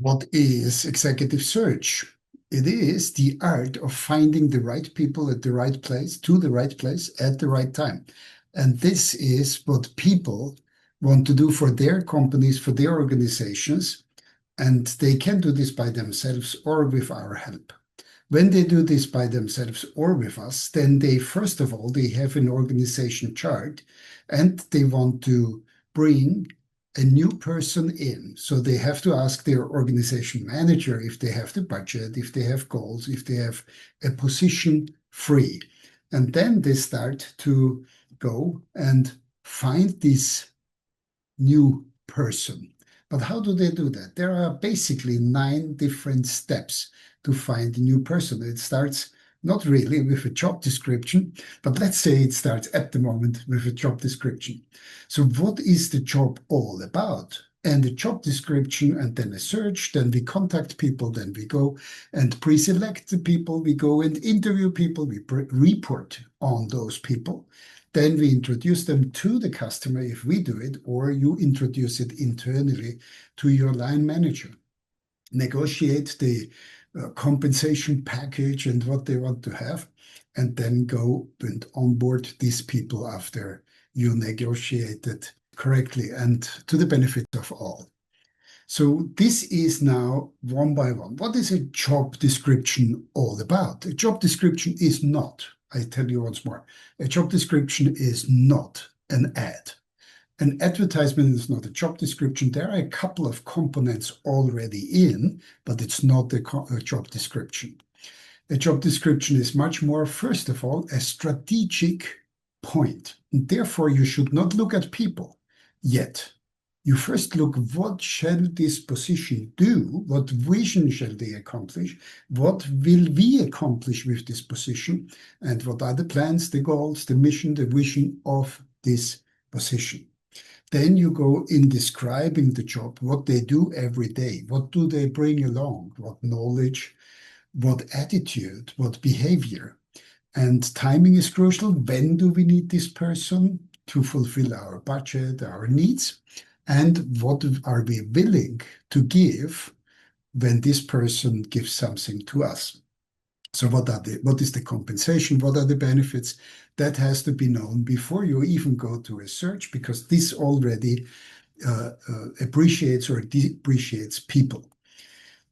What is executive search? It is the art of finding the right people at the right place, to the right place at the right time. And this is what people want to do for their companies, for their organizations. And they can do this by themselves or with our help. When they do this by themselves or with us, then they, first of all, they have an organization chart and they want to bring a new person in. So they have to ask their organization manager if they have the budget, if they have goals, if they have a position free. And then they start to go and find this new person. But how do they do that? There are basically 9 different steps to find a new person. It starts not really with a job description, but let's say it starts at the moment with a job description. So what is the job all about? And the job description, and then a search, then we contact people, then we go and pre-select the people, we go and interview people, we report on those people. Then we introduce them to the customer if we do it, or you introduce it internally to your line manager. Negotiate the compensation package and what they want to have, and then go and onboard these people after you negotiated correctly and to the benefit of all. So this is now one by one. What is a job description all about? A job description is not, I tell you once more, a job description is not an ad. An advertisement is not a job description. There are a couple of components already in, but it's not a job description. A job description is much more, first of all, a strategic point. And therefore, you should not look at people yet. You first look, what shall this position do? What vision shall they accomplish? What will we accomplish with this position? And what are the plans, the goals, the mission, the vision of this position? Then you go in describing the job, what they do every day. What do they bring along? What knowledge, what attitude, what behavior? And timing is crucial. When do we need this person to fulfill our budget, our needs? And what are we willing to give when this person gives something to us? So what is the compensation? What are the benefits? That has to be known before you even go to a search, because this already appreciates or depreciates people.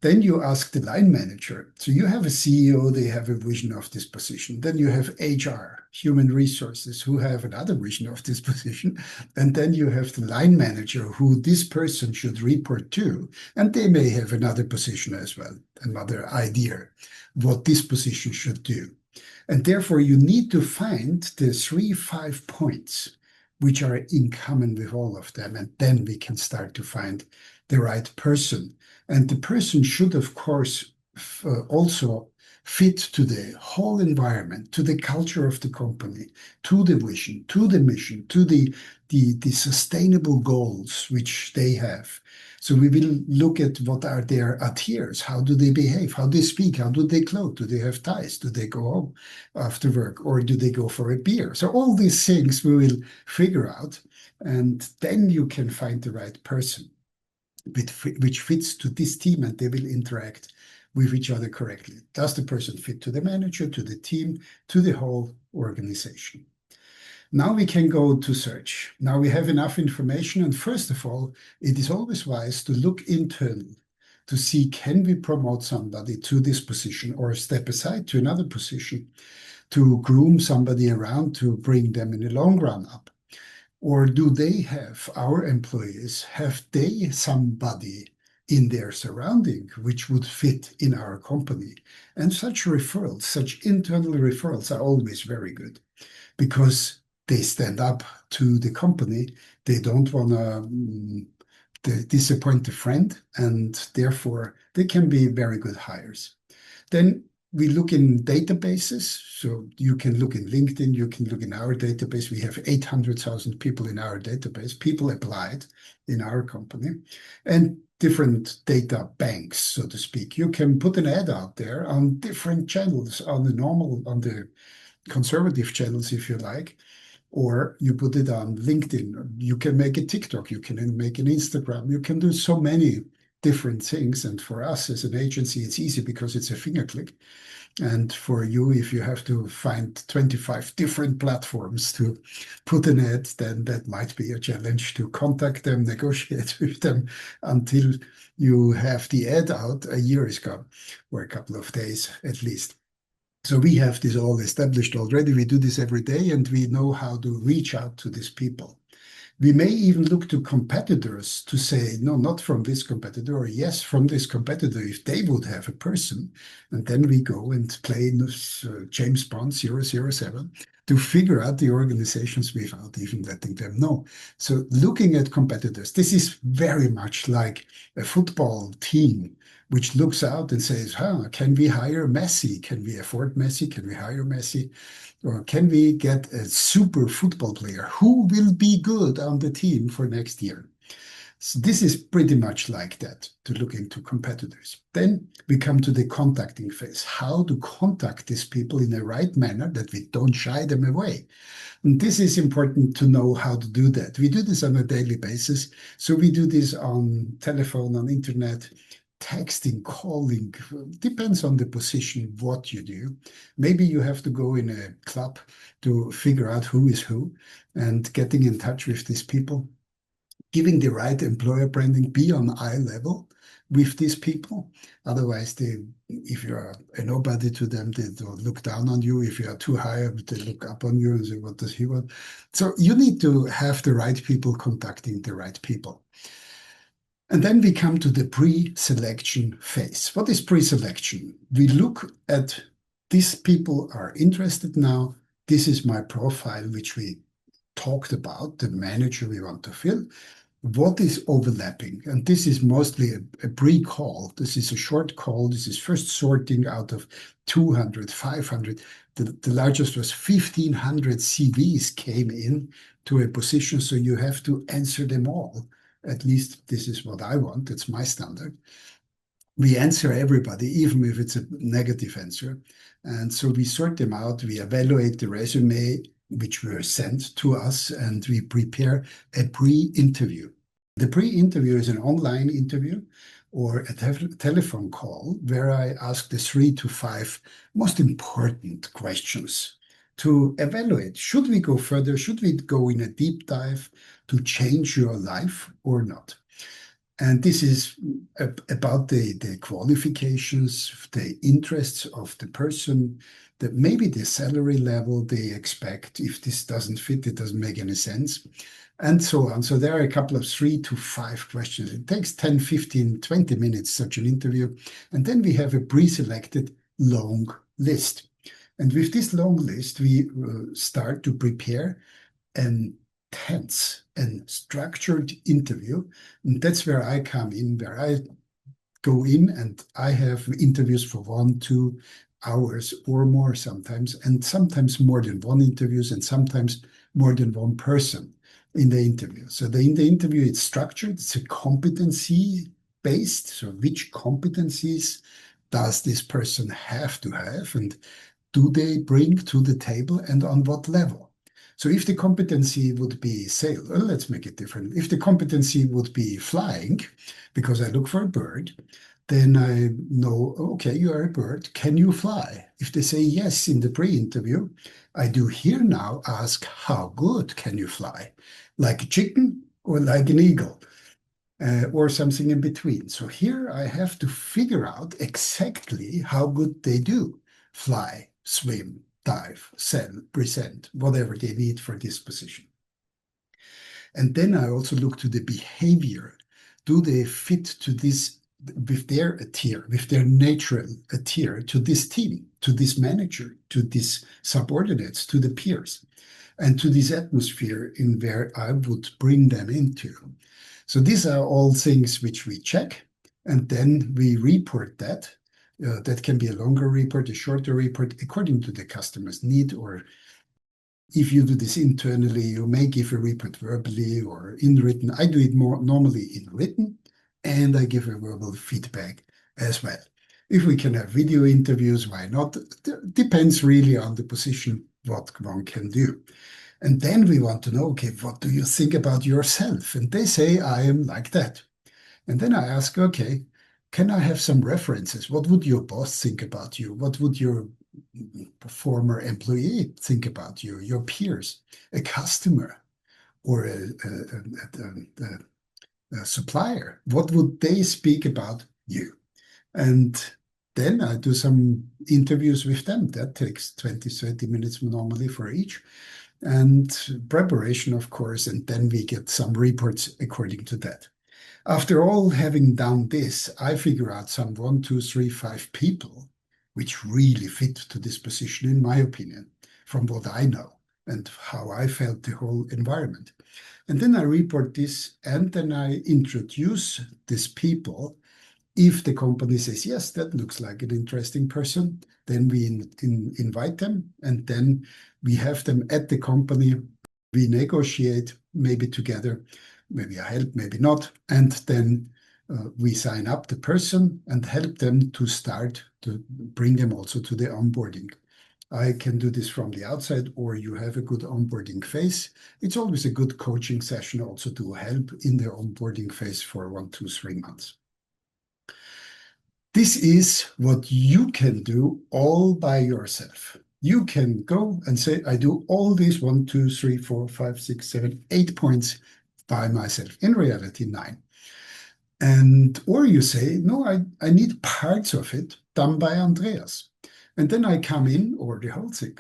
Then you ask the line manager. So you have a CEO, they have a vision of this position. Then you have HR, human resources, who have another vision of this position. And then you have the line manager who this person should report to. And they may have another position as well, another idea what this position should do. And therefore, you need to find the 3, 5 points which are in common with all of them. And then we can start to find the right person. And the person should, of course, also fit to the whole environment, to the culture of the company, to the vision, to the mission, to the sustainable goals which they have. So we will look at what are their adheres, how do they behave, how they speak, how do they clothe, do they have ties, do they go home after work, or do they go for a beer? So all these things we will figure out, and then you can find the right person which fits to this team, and they will interact with each other correctly. Does the person fit to the manager, to the team, to the whole organization? Now we can go to search. Now we have enough information, and first of all, it is always wise to look internal to see, can we promote somebody to this position or step aside to another position to groom somebody around to bring them in the long run up? Or do they have, our employees, have they somebody in their surrounding which would fit in our company? And such referrals, such internal referrals are always very good, because they stand up to the company. They don't want to disappoint a friend, and therefore they can be very good hires. Then we look in databases. So you can look in LinkedIn, you can look in our database. We have 800,000 people in our database. People applied in our company, and different data banks, so to speak. You can put an ad out there on different channels, on the conservative channels, if you like, or you put it on LinkedIn. You can make a TikTok, you can make an Instagram. You can do so many different things. And for us as an agency, it's easy because it's a finger click. And for you, if you have to find 25 different platforms to put an ad, then that might be a challenge to contact them, negotiate with them until you have the ad out. A year is gone, or a couple of days at least. So we have this all established already. We do this every day, and we know how to reach out to these people. We may even look to competitors to say, no, not from this competitor, or yes, from this competitor, if they would have a person. And then we go and play in this, James Bond 007 to figure out the organizations without even letting them know. So looking at competitors, this is very much like a football team which looks out and says, can we hire Messi? Can we afford Messi? Can we hire Messi? Or can we get a super football player who will be good on the team for next year? So this is pretty much like that, to look into competitors. Then we come to the contacting phase, how to contact these people in the right manner that we don't shy them away. And this is important to know how to do that. We do this on a daily basis. So we do this on telephone, on internet, texting, calling, depends on the position, what you do. Maybe you have to go in a club to figure out who is who and getting in touch with these people, giving the right employer branding, be on eye level with these people. Otherwise, if you're a nobody to them, they don't look down on you. If you are too high, they look up on you and say, what does he want? So you need to have the right people contacting the right people. And then we come to the pre-selection phase. What is pre-selection? We look at these people are interested now. This is my profile, which we talked about, the manager we want to fill. What is overlapping? And this is mostly a pre-call. This is a short call. This is first sorting out of 200, 500. The largest was 1,500 CVs came in to a position, so you have to answer them all. At least this is what I want. It's my standard. We answer everybody, even if it's a negative answer. And so we sort them out. We evaluate the resume, which were sent to us, and we prepare a pre-interview. The pre-interview is an online interview or a telephone call where I ask the 3 to 5 most important questions to evaluate. Should we go further? Should we go in a deep dive to change your life or not? And this is about the qualifications, the interests of the person, that maybe the salary level they expect. If this doesn't fit, it doesn't make any sense, and so on. So there are a couple of 3 to 5 questions. It takes 10, 15, 20 minutes, such an interview. And then we have a pre-selected long list. And with this long list, we start to prepare an tense and structured interview. And that's where I come in, where I go in and I have interviews for 1, 2 hours or more sometimes, and sometimes more than one interviews, and sometimes more than one person in the interview. So in the interview, it's structured, it's a competency based. So which competencies does this person have to have, and do they bring to the table, and on what level? So if the competency would be sales, let's make it different. If the competency would be flying, because I look for a bird, then I know, okay, you are a bird. Can you fly? If they say yes in the pre-interview, I do here now ask, how good can you fly? Like a chicken or like an eagle? Or something in between. So here I have to figure out exactly how good they do fly, swim, dive, sell, present, whatever they need for this position. And then I also look to the behavior. Do they fit to this, with their attire, with their natural attire to this team, to this manager, to these subordinates, to the peers, and to this atmosphere in where I would bring them into. So these are all things which we check, and then we report that. That can be a longer report, a shorter report, according to the customer's need, or if you do this internally, you may give a report verbally or in written. I do it more normally in written, and I give a verbal feedback as well. If we can have video interviews, why not? Depends really on the position, what one can do. And then we want to know, okay, what do you think about yourself? And they say, I am like that. And then I ask, okay, can I have some references? What would your boss think about you? What would your former employee think about you, your peers, a customer, or a supplier? What would they speak about you? And then I do some interviews with them. That takes 20, 30 minutes normally for each. And preparation, of course, and then we get some reports according to that. After all having done this, I figure out some one, two, three, five people which really fit to this position, in my opinion, from what I know and how I felt the whole environment. And then I report this and then I introduce these people. If the company says, yes, that looks like an interesting person, then we invite them and then we have them at the company. We negotiate maybe together, maybe I help, maybe not. And then we sign up the person and help them to start to bring them also to the onboarding. I can do this from the outside, or you have a good onboarding phase. It's always a good coaching session also to help in the onboarding phase for 1, 2, 3 months. This is what you can do all by yourself. You can go and say, I do all these 1, 2, 3, 4, 5, 6, 7, 8 points by myself. In reality, 9. And or you say, no, I need parts of it done by Andreas. And then I come in, or the whole thing.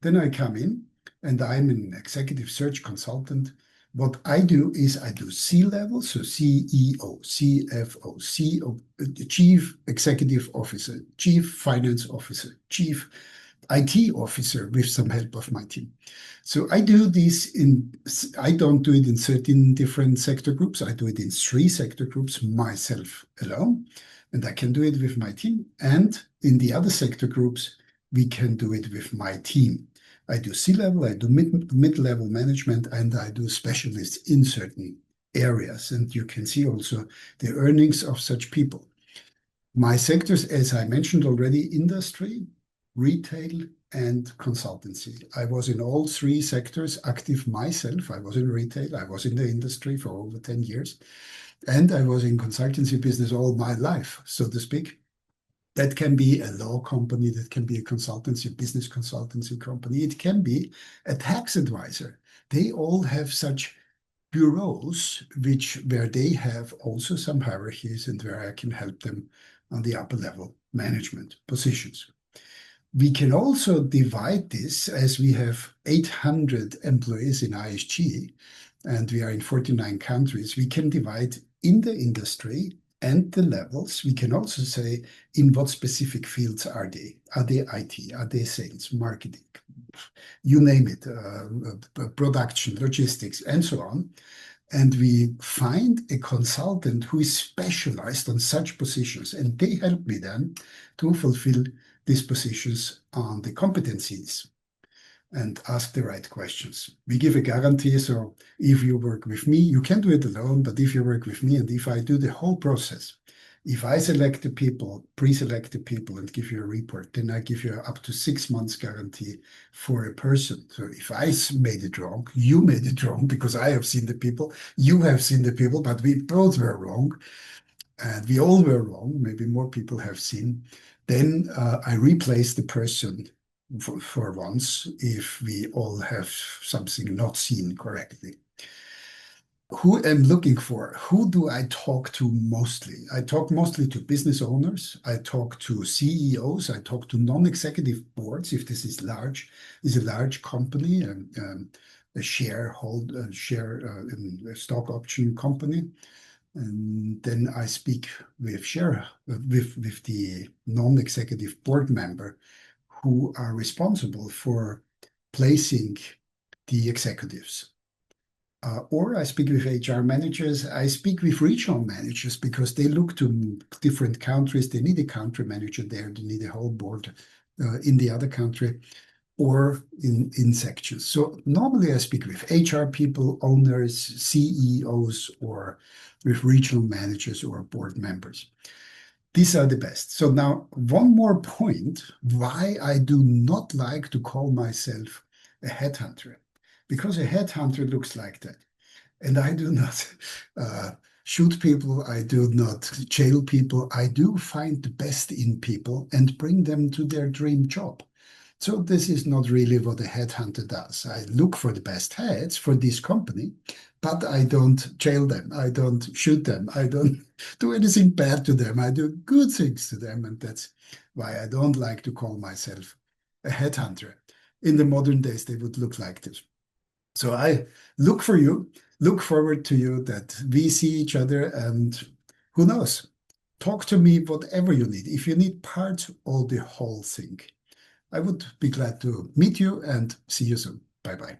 Then I come in and I'm an executive search consultant. What I do is I do C-level, so CEO, CFO, CEO, Chief Executive Officer, Chief Finance Officer, Chief IT Officer with some help of my team. So I do this I don't do it in 13 different sector groups. I do it in 3 sector groups myself alone, and I can do it with my team. And in the other sector groups, we can do it with my team. I do C-level, I do mid-level management, and I do specialists in certain areas. And you can see also the earnings of such people. My sectors, as I mentioned already, industry, retail, and consultancy. I was in all 3 sectors active myself. I was in retail, I was in the industry for over 10 years, and I was in consultancy business all my life, so to speak. That can be a law company, that can be a consultancy, business consultancy company. It can be a tax advisor. They all have such bureaus where they have also some hierarchies and where I can help them on the upper level management positions. We can also divide this, as we have 800 employees in ISG and we are in 49 countries. We can divide in the industry and the levels. We can also say in what specific fields are they? Are they IT? Are they sales, marketing? You name it, production, logistics, and so on. And we find a consultant who is specialized on such positions, and they help me then to fulfill these positions on the competencies and ask the right questions. We give a guarantee, so if you work with me, you can do it alone, but if you work with me and if I do the whole process, if I select the people, pre-select the people and give you a report, then I give you up to 6 months guarantee for a person. So if I made it wrong, you made it wrong because I have seen the people, you have seen the people, but we both were wrong. And we all were wrong, maybe more people have seen. Then I replace the person for once if we all have something not seen correctly. Who I'm looking for? Who do I talk to mostly? I talk mostly to business owners. I talk to CEOs. I talk to non-executive boards. If this is a large company, a shareholder, a stock option company. And then I speak with the non-executive board member who are responsible for placing the executives. Or I speak with HR managers. I speak with regional managers because they look to different countries. They need a country manager there. They need a whole board in the other country or in sections. So normally I speak with HR people, owners, CEOs, or with regional managers or board members. These are the best. So now one more point why I do not like to call myself a headhunter. Because a headhunter looks like that. And I do not shoot people. I do not jail people. I do find the best in people and bring them to their dream job. So this is not really what a headhunter does. I look for the best heads for this company, but I don't jail them. I don't shoot them. I don't do anything bad to them. I do good things to them. And that's why I don't like to call myself a headhunter. In the modern days, they would look like this. So I look for you, look forward to you, that we see each other, and who knows? Talk to me whatever you need. If you need parts or the whole thing, I would be glad to meet you and see you soon. Bye bye.